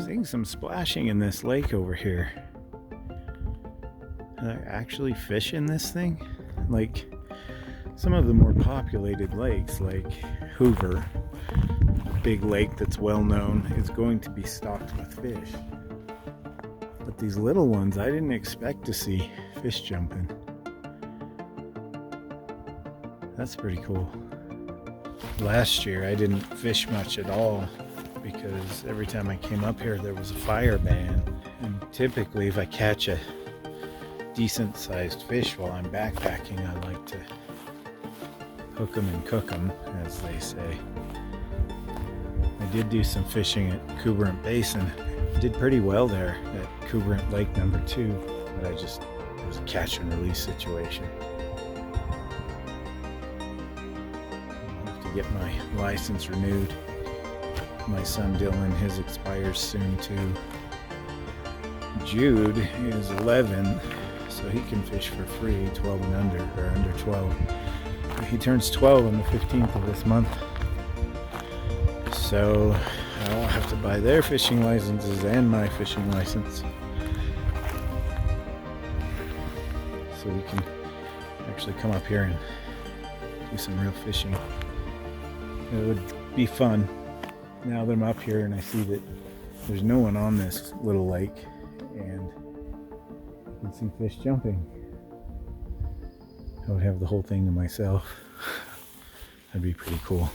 seeing some splashing in this lake over here. Are there actually fish in this thing? Like some of the more populated lakes, like Hoover, a big lake that's well known, is going to be stocked with fish. But these little ones, I didn't expect to see fish jumping. That's pretty cool. Last year I didn't fish much at all because every time I came up here there was a fire ban. And typically if I catch a decent sized fish while I'm backpacking, I like to hook them and cook them, as they say. I did do some fishing at Hoover Basin. Did pretty well there at Hoover Lake number 2, but it was a catch and release situation. I'll have to get my license renewed. My son Dylan, his expires soon too. Jude is 11, so he can fish for free, 12 and under, or under 12. He turns 12 on the 15th of this month. So I'll have to buy their fishing licenses and my fishing license, so we can actually come up here and do some real fishing. It would be fun. Now that I'm up here and I see that there's no one on this little lake and I can see fish jumping, I would have the whole thing to myself. That'd be pretty cool.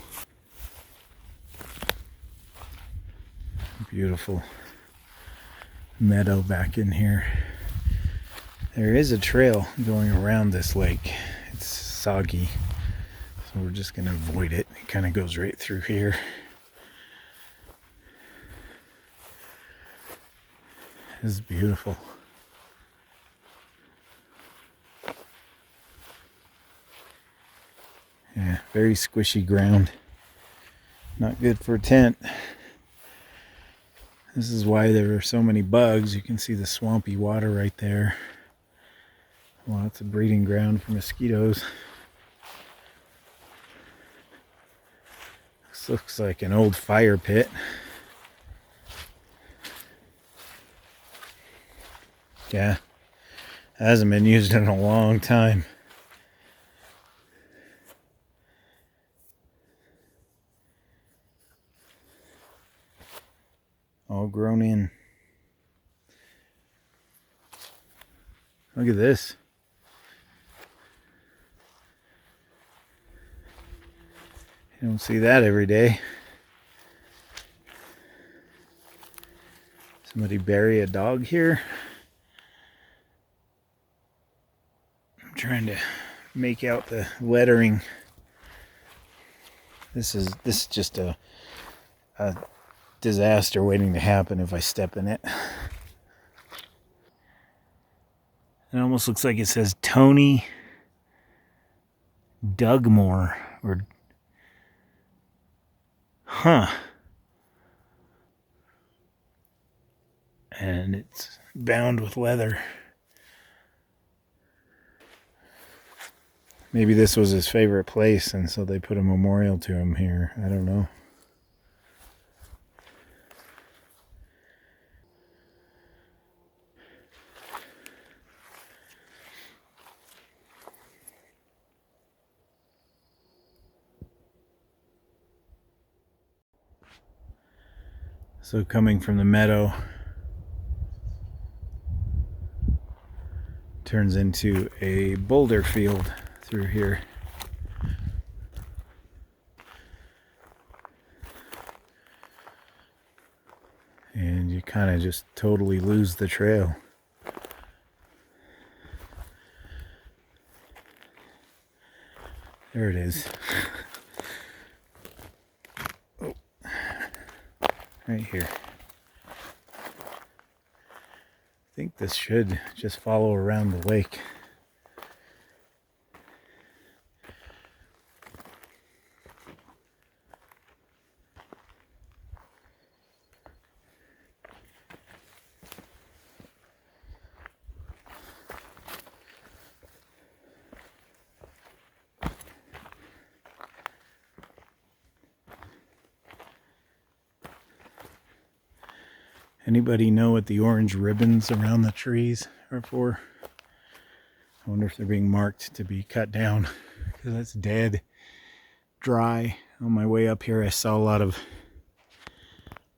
Beautiful meadow back in here. There is a trail going around this lake. It's soggy, so we're just going to avoid it. It kind of goes right through here. This is beautiful. Yeah, very squishy ground. Not good for a tent. This is why there are so many bugs. You can see the swampy water right there. Lots of breeding ground for mosquitoes. This looks like an old fire pit. Yeah, it hasn't been used in a long time. All grown in. Look at this. You don't see that every day. Somebody bury a dog here. I'm trying to make out the lettering. This is just a disaster waiting to happen if I step in it. It almost looks like it says Tony Dugmore, or and it's bound with leather. Maybe this was his favorite place and so they put a memorial to him here. I don't know. So coming from the meadow turns into a boulder field through here. And you kind of just totally lose the trail. There it is. Oh. Right here. I think this should just follow around the lake. Anybody know what the orange ribbons around the trees are for? I wonder if they're being marked to be cut down because that's dead, dry. On my way up here, I saw a lot of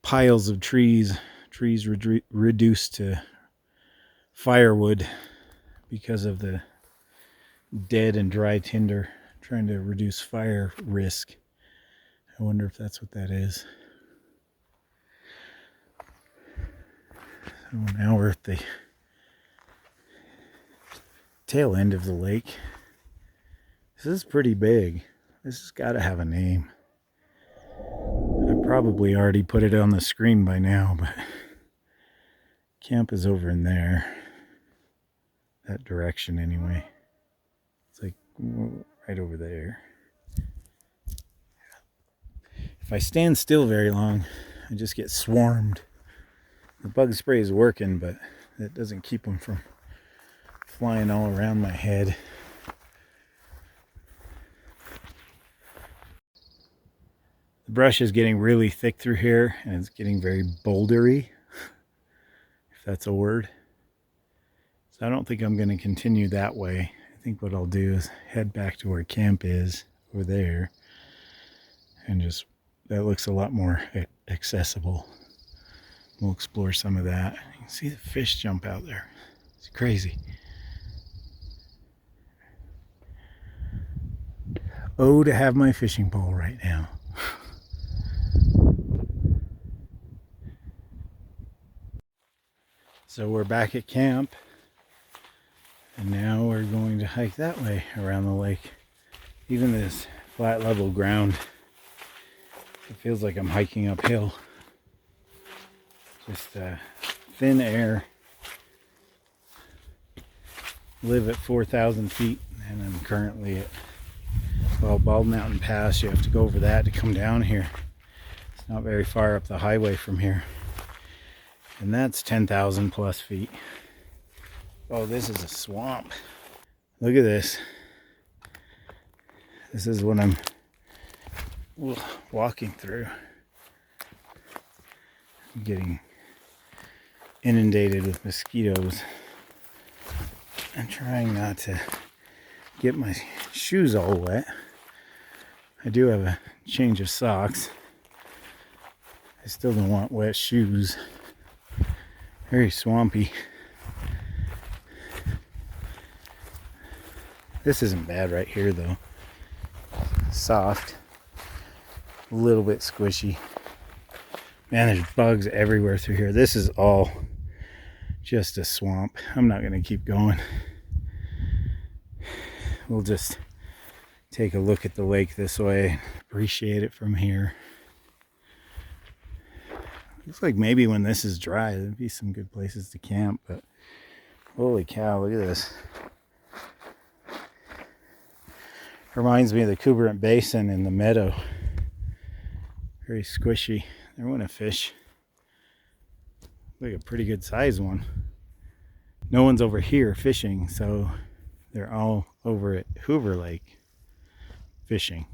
piles of trees reduced to firewood because of the dead and dry tinder, trying to reduce fire risk. I wonder if that's what that is. So now we're at the tail end of the lake. This is pretty big. This has got to have a name. I probably already put it on the screen by now, but camp is over in there. That direction anyway. It's like right over there. If I stand still very long, I just get swarmed. The bug spray is working, but it doesn't keep them from flying all around my head. The brush is getting really thick through here, and it's getting very bouldery, if that's a word. So I don't think I'm going to continue that way. I think what I'll do is head back to where camp is, over there, and just, that looks a lot more accessible. We'll explore some of that. You can see the fish jump out there. It's crazy. Oh, to have my fishing pole right now. So we're back at camp, and now we're going to hike that way around the lake. Even this flat level ground, it feels like I'm hiking uphill. Just thin air. Live at 4,000 feet, and I'm currently at, well, Bald Mountain Pass. You have to go over that to come down here. It's not very far up the highway from here. And that's 10,000 plus feet. Oh, this is a swamp. Look at this. This is what I'm walking through. I'm getting inundated with mosquitoes. I'm trying not to get my shoes all wet. I do have a change of socks. I still don't want wet shoes. Very swampy. This isn't bad right here though. Soft. A little bit squishy. Man, there's bugs everywhere through here. This is all just a swamp. I'm not going to keep going. We'll just take a look at the lake this way. Appreciate it from here. Looks like maybe when this is dry, there'd be some good places to camp, but holy cow, look at this. Reminds me of the Hoover Basin in the meadow. Very squishy. There went a fish. Like a pretty good sized one. No one's over here fishing, so they're all over at Hoover Lake fishing.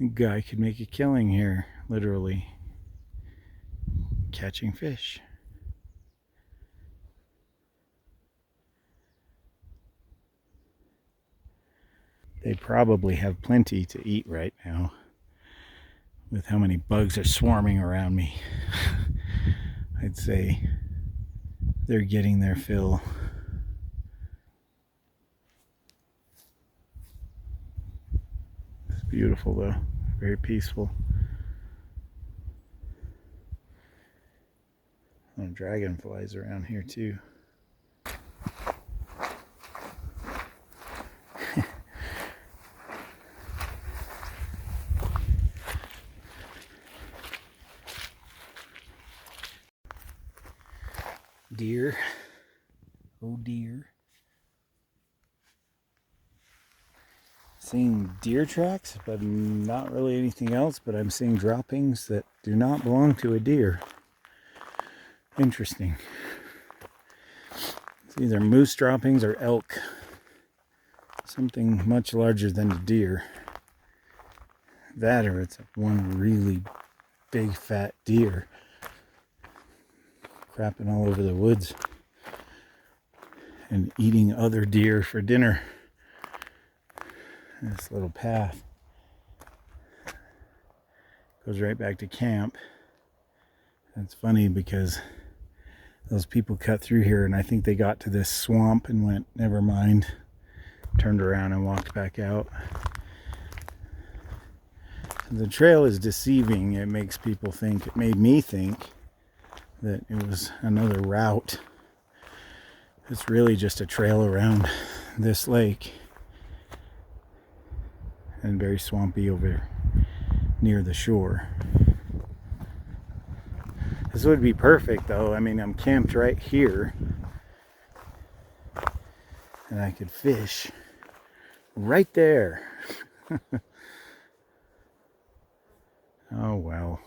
A guy could make a killing here, literally catching fish. They probably have plenty to eat right now with how many bugs are swarming around me. I'd say they're getting their fill. It's beautiful though, very peaceful. There are dragonflies around here too. Deer. Oh dear. Seeing deer tracks, but not really anything else, but I'm seeing droppings that do not belong to a deer. Interesting. It's either moose droppings or elk. Something much larger than a deer. That or it's one really big fat deer crapping all over the woods and eating other deer for dinner. This little path goes right back to camp. It's funny because those people cut through here and I think they got to this swamp and went, never mind, turned around and walked back out. The trail is deceiving. It makes people think, it made me think that it was another route. It's really just a trail around this lake and very swampy over near the shore. This would be perfect though. I mean, I'm camped right here and I could fish right there. Oh well.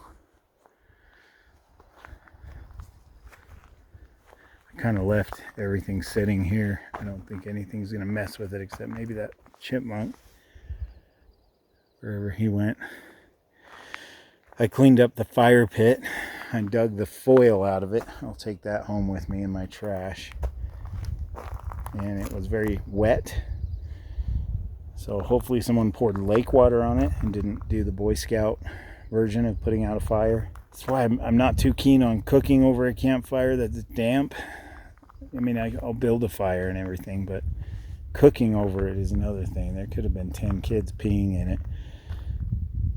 I kind of left everything sitting here. I don't think anything's gonna mess with it except maybe that chipmunk, wherever he went. I cleaned up the fire pit. I dug the foil out of it. I'll take that home with me in my trash. And it was very wet. So hopefully someone poured lake water on it and didn't do the Boy Scout version of putting out a fire. That's why I'm not too keen on cooking over a campfire that's damp. I mean, I'll build a fire and everything, but cooking over it is another thing. There could have been 10 kids peeing in it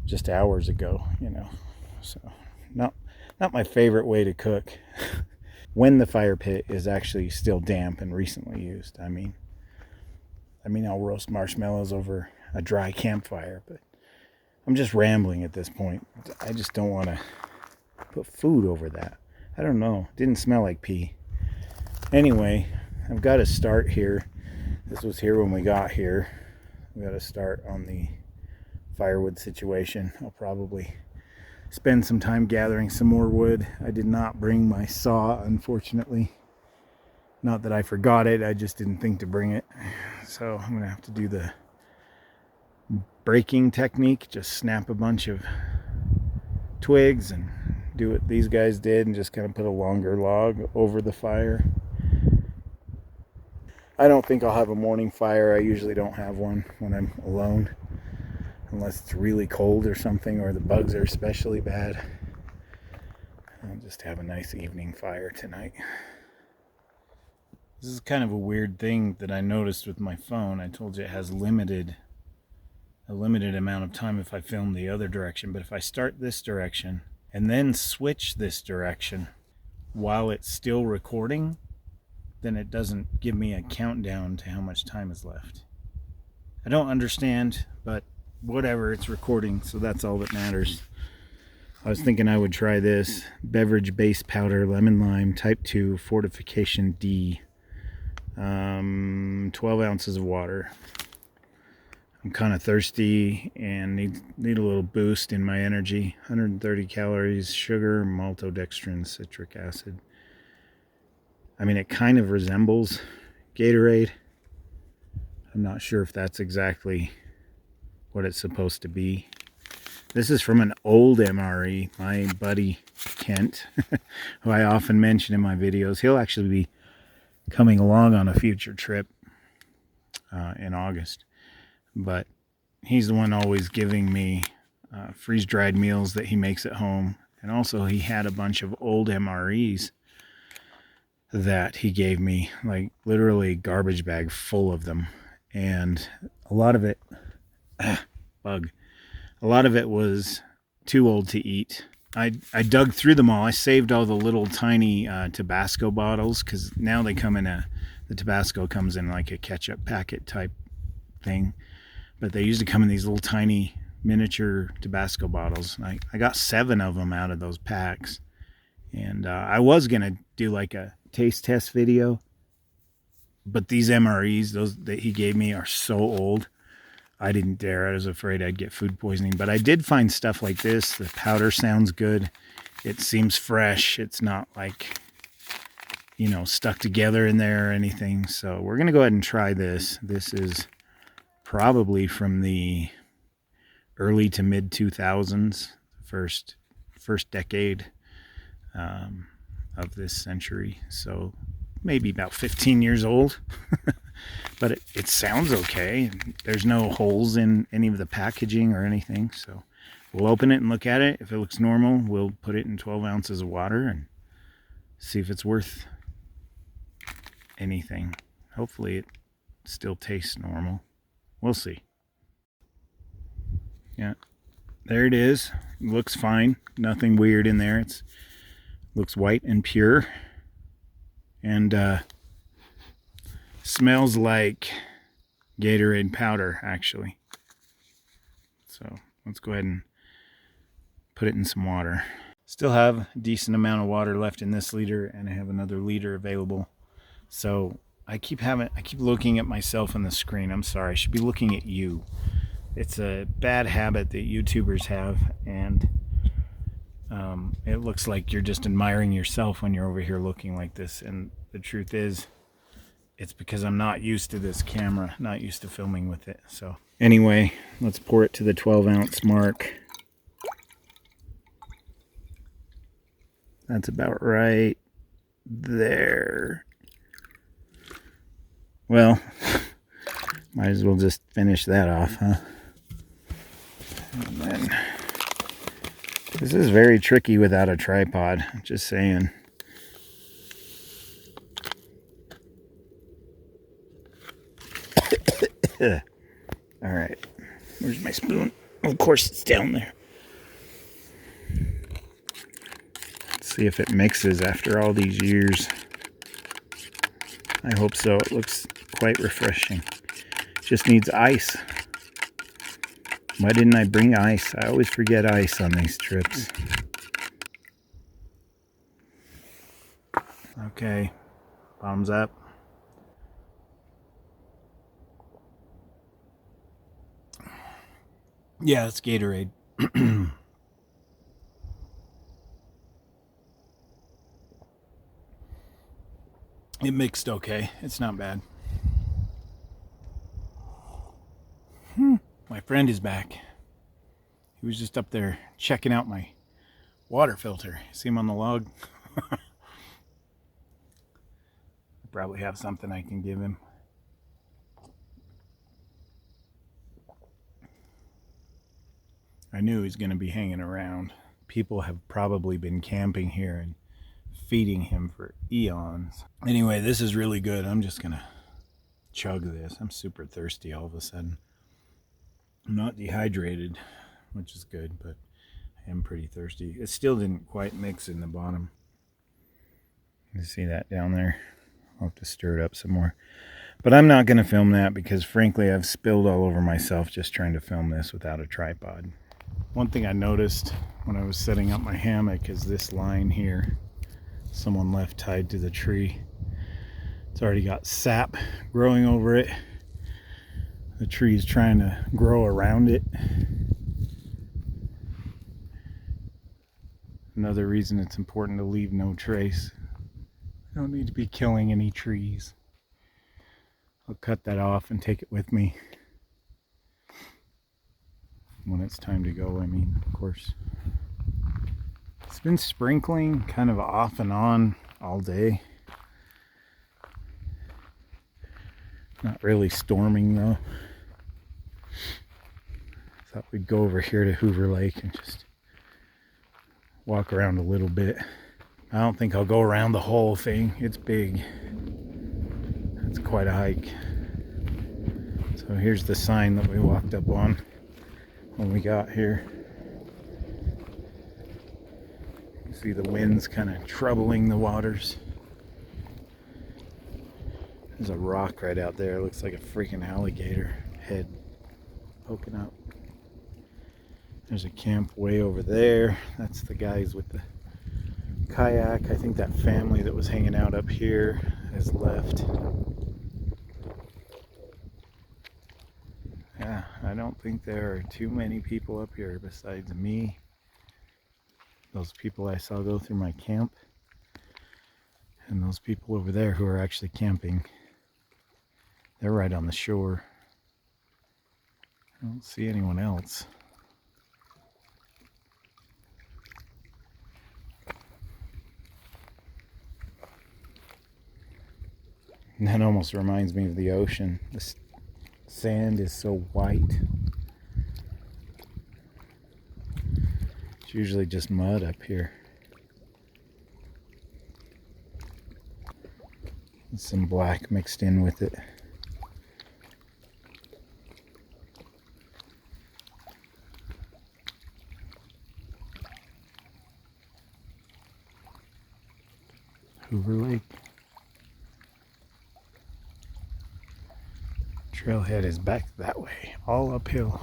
just hours ago, you know. So not my favorite way to cook when the fire pit is actually still damp and recently used. I mean I'll roast marshmallows over a dry campfire, but I'm just rambling at this point. I just don't want to put food over that. I don't know. It didn't smell like pee. Anyway, I've got to start here. This was here when we got here. I've got to start on the firewood situation. I'll probably spend some time gathering some more wood. I did not bring my saw, unfortunately. Not that I forgot it, I just didn't think to bring it. So I'm gonna have to do the breaking technique, just snap a bunch of twigs and do what these guys did and just kind of put a longer log over the fire. I don't think I'll have a morning fire. I usually don't have one when I'm alone, unless it's really cold or something, or the bugs are especially bad. I'll just have a nice evening fire tonight. This is kind of a weird thing that I noticed with my phone. I told you it has a limited amount of time if I film the other direction, but if I start this direction and then switch this direction while it's still recording, then it doesn't give me a countdown to how much time is left. I don't understand, but whatever, it's recording, so that's all that matters. I was thinking I would try this beverage base powder lemon lime type 2 fortification D. 12 ounces of water. I'm kind of thirsty and need a little boost in my energy. 130 calories, sugar, maltodextrin, citric acid. I mean, it kind of resembles Gatorade. I'm not sure if that's exactly what it's supposed to be. This is from an old MRE, my buddy Kent, who I often mention in my videos. He'll actually be coming along on a future trip in August. But he's the one always giving me freeze-dried meals that he makes at home. And also he had a bunch of old MREs that he gave me, like literally garbage bag full of them. And a lot of it, a lot of it was too old to eat. I dug through them all. I saved all the little tiny Tabasco bottles, because now they come in the Tabasco comes in like a ketchup packet type thing. But they used to come in these little tiny miniature Tabasco bottles. I got 7 of them out of those packs. And I was going to do like a taste test video. But these MREs, those that he gave me, are so old. I didn't dare. I was afraid I'd get food poisoning. But I did find stuff like this. The powder sounds good. It seems fresh. It's not like, you know, stuck together in there or anything. So we're going to go ahead and try this. This is probably from the early to mid 2000s, first decade of this century. So maybe about 15 years old. But it sounds okay. There's no holes in any of the packaging or anything. So we'll open it and look at it. If it looks normal, we'll put it in 12 ounces of water and see if it's worth anything. Hopefully it still tastes normal. We'll see. Yeah, there it is. Looks fine. Nothing weird in there. It looks white and pure. And smells like Gatorade powder, actually. So let's go ahead and put it in some water. Still have a decent amount of water left in this liter, and I have another liter available. So I keep looking at myself on the screen. I'm sorry, I should be looking at you. It's a bad habit that YouTubers have, and it looks like you're just admiring yourself when you're over here looking like this. And the truth is, it's because I'm not used to this camera, not used to filming with it. So anyway, let's pour it to the 12-ounce mark. That's about right there. Well, might as well just finish that off, huh? And then, this is very tricky without a tripod, just saying. All right, where's my spoon? Oh, of course it's down there. Let's see if it mixes after all these years. I hope so. It looks quite refreshing. Just needs ice. Why didn't I bring ice? I always forget ice on these trips. Okay, bottoms up. Yeah, it's Gatorade. It mixed okay. It's not bad. My friend is back. He was just up there checking out my water filter. See him on the log? I probably have something I can give him. I knew he was going to be hanging around. People have probably been camping here and feeding him for eons. Anyway, this is really good. I'm just going to chug this. I'm super thirsty all of a sudden. I'm not dehydrated, which is good, but I am pretty thirsty. It still didn't quite mix in the bottom. You see that down there? I'll have to stir it up some more. But I'm not going to film that because, frankly, I've spilled all over myself just trying to film this without a tripod. One thing I noticed when I was setting up my hammock is this line here. Someone left tied to the tree. It's already got sap growing over it. The tree's trying to grow around it. Another reason it's important to leave no trace. I don't need to be killing any trees. I'll cut that off and take it with me when it's time to go, I mean, of course. It's been sprinkling kind of off and on all day. Not really storming though. Thought we'd go over here to Hoover Lake and just walk around a little bit. I don't think I'll go around the whole thing. It's big. It's quite a hike. So here's the sign that we walked up on when we got here. You see the winds kind of troubling the waters. There's a rock right out there. It looks like a freaking alligator head poking up. There's a camp way over there. That's the guys with the kayak. I think that family that was hanging out up here has left. Yeah, I don't think there are too many people up here besides me. Those people I saw go through my camp. And those people over there who are actually camping. They're right on the shore. I don't see anyone else. And that almost reminds me of the ocean. The sand is so white. It's usually just mud up here. And some black mixed in with it. Hoover Lake. Trailhead is back that way, all uphill.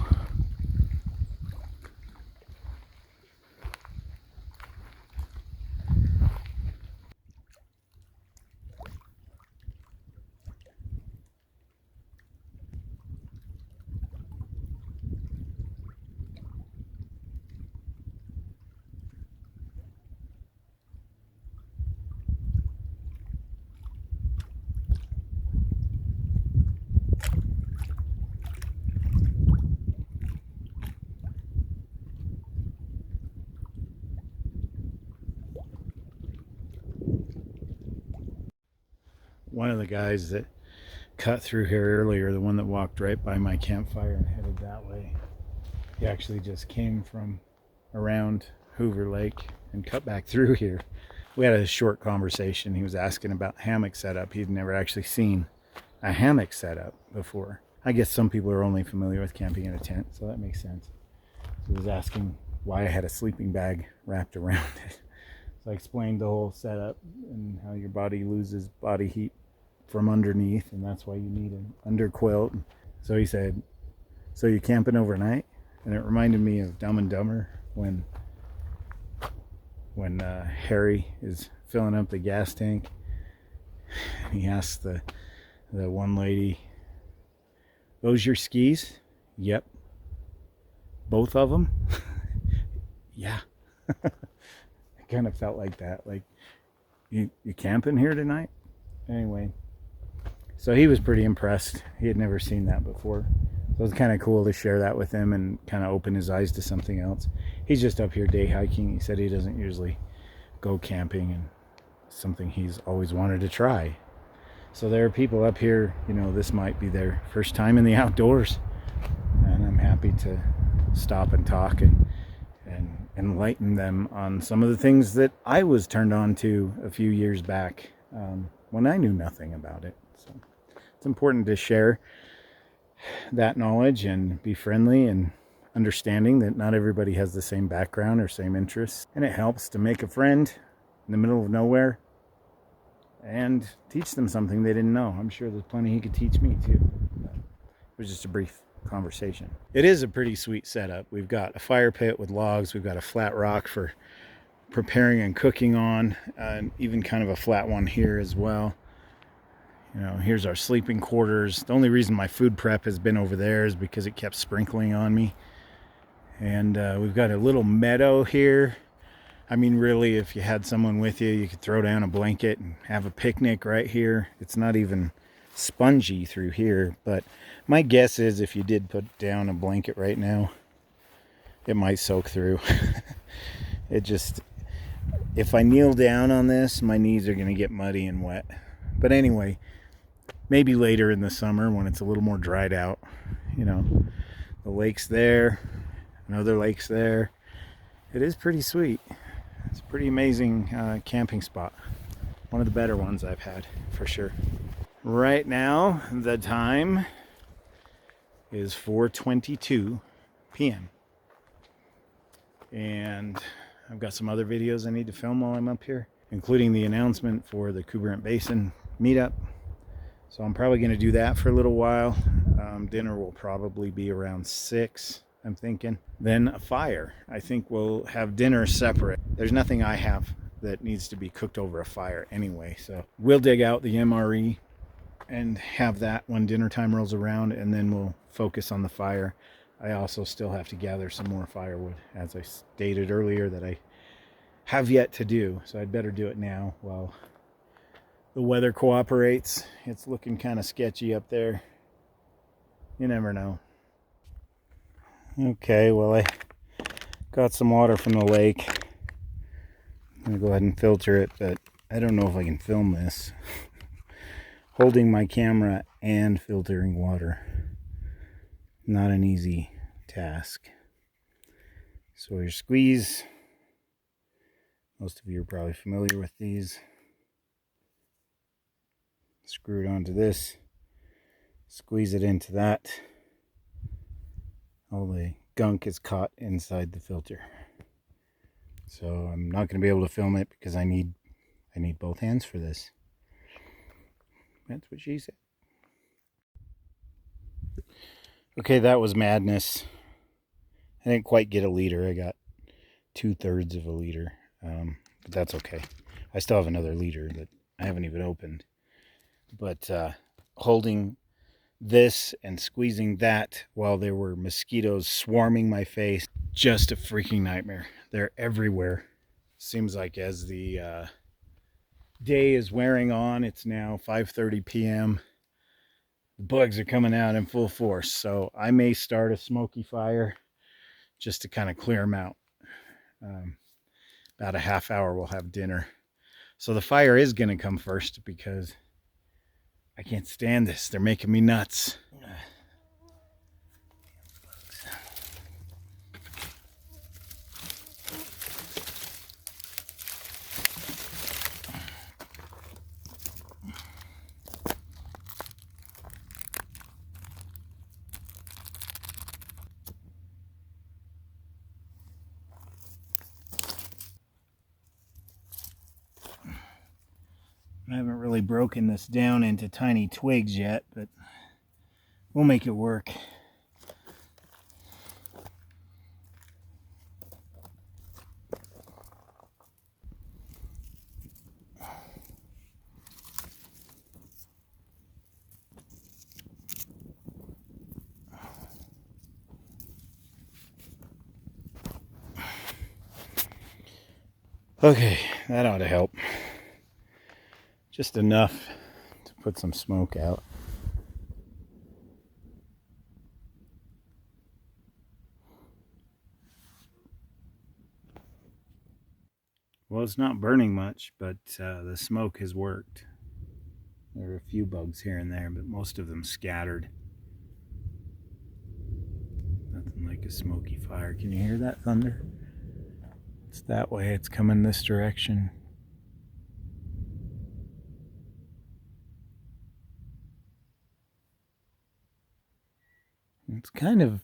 One of the guys that cut through here earlier, the one that walked right by my campfire and headed that way, he actually just came from around Hoover Lake and cut back through here. We had a short conversation. He was asking about hammock setup. He'd never actually seen a hammock setup before. I guess some people are only familiar with camping in a tent, so that makes sense. So he was asking why I had a sleeping bag wrapped around it. So I explained the whole setup and how your body loses body heat from underneath, and that's why you need an underquilt. So he said, "So you camping overnight?" And it reminded me of Dumb and Dumber when Harry is filling up the gas tank. And he asks the one lady, "Those your skis?" "Yep." "Both of them?" "Yeah." It kind of felt like that. Like, you camping here tonight? Anyway, so he was pretty impressed. He had never seen that before. So it was kind of cool to share that with him and kind of open his eyes to something else. He's just up here day hiking. He said he doesn't usually go camping, and something he's always wanted to try. So there are people up here, you know, this might be their first time in the outdoors. And I'm happy to stop and talk and enlighten them on some of the things that I was turned on to a few years back when I knew nothing about it. So it's important to share that knowledge and be friendly and understanding that not everybody has the same background or same interests. And it helps to make a friend in the middle of nowhere and teach them something they didn't know. I'm sure there's plenty he could teach me too. But it was just a brief conversation. It is a pretty sweet setup. We've got a fire pit with logs. We've got a flat rock for preparing and cooking on, and even kind of a flat one here as well. You know, here's our sleeping quarters. The only reason my food prep has been over there is because it kept sprinkling on me. And we've got a little meadow here. I mean, really, if you had someone with you, you could throw down a blanket and have a picnic right here. It's not even spongy through here, but my guess is if you did put down a blanket right now, it might soak through. It just, if I kneel down on this, my knees are going to get muddy and wet. But anyway, maybe later in the summer when it's a little more dried out. You know, the lake's there, another lake's there. It is pretty sweet. It's a pretty amazing camping spot. One of the better ones I've had, for sure. Right now, the time is 4:22 p.m. And I've got some other videos I need to film while I'm up here, including the announcement for the Cooperant Basin meetup. So I'm probably going to do that for a little while. Dinner will probably be around 6, I'm thinking. Then a fire. I think we'll have dinner separate. There's nothing I have that needs to be cooked over a fire anyway. So we'll dig out the MRE and have that when dinner time rolls around, and then we'll focus on the fire. I also still have to gather some more firewood, as I stated earlier, that I have yet to do. So I'd better do it now while the weather cooperates. It's looking kind of sketchy up there. You never know. Okay, well, I got some water from the lake. I'm gonna go ahead and filter it, but I don't know if I can film this. holding my camera and filtering water. Not an easy task. So your squeeze, most of you are probably familiar with these. Screw it onto this, squeeze it into that. All the gunk is caught inside the filter. So I'm not going to be able to film it because I need both hands for this. That's what she said. Okay, that was madness. I didn't quite get a liter. I got 2/3 of a liter, but that's okay. I still have another liter that I haven't even opened. But holding this and squeezing that while there were mosquitoes swarming my face, just a freaking nightmare. They're everywhere. Seems like as the day is wearing on, it's now 5:30 p.m. The bugs are coming out in full force, so I may start a smoky fire just to kind of clear them out. About a half hour we'll have dinner. So the fire is going to come first because I can't stand this. They're making me nuts. I haven't really broken this down into tiny twigs yet, but we'll make it work. Okay, that ought to help. Just enough to put some smoke out. Well, it's not burning much, but the smoke has worked. There are a few bugs here and there, but most of them scattered. Nothing like a smoky fire. Can you hear that thunder? It's that way. It's coming this direction. It's kind of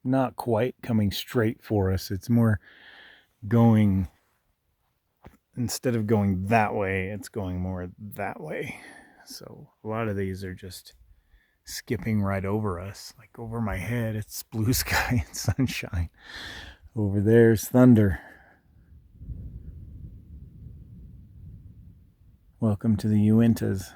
not quite coming straight for us. It's more going, instead of going that way, it's going more that way. So a lot of these are just skipping right over us, like over my head. It's blue sky and sunshine. Over there's thunder. Welcome to the Uintas.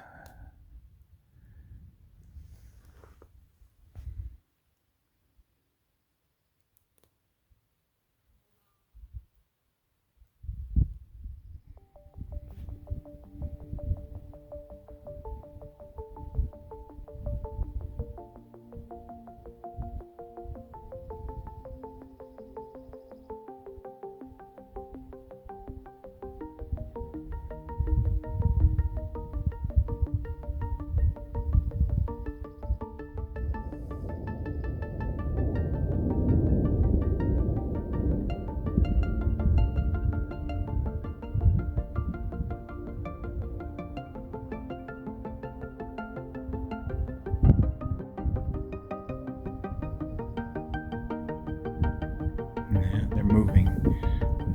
Yeah, they're moving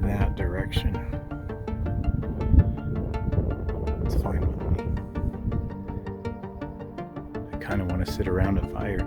that direction. It's fine with me. I kind of want to sit around a fire.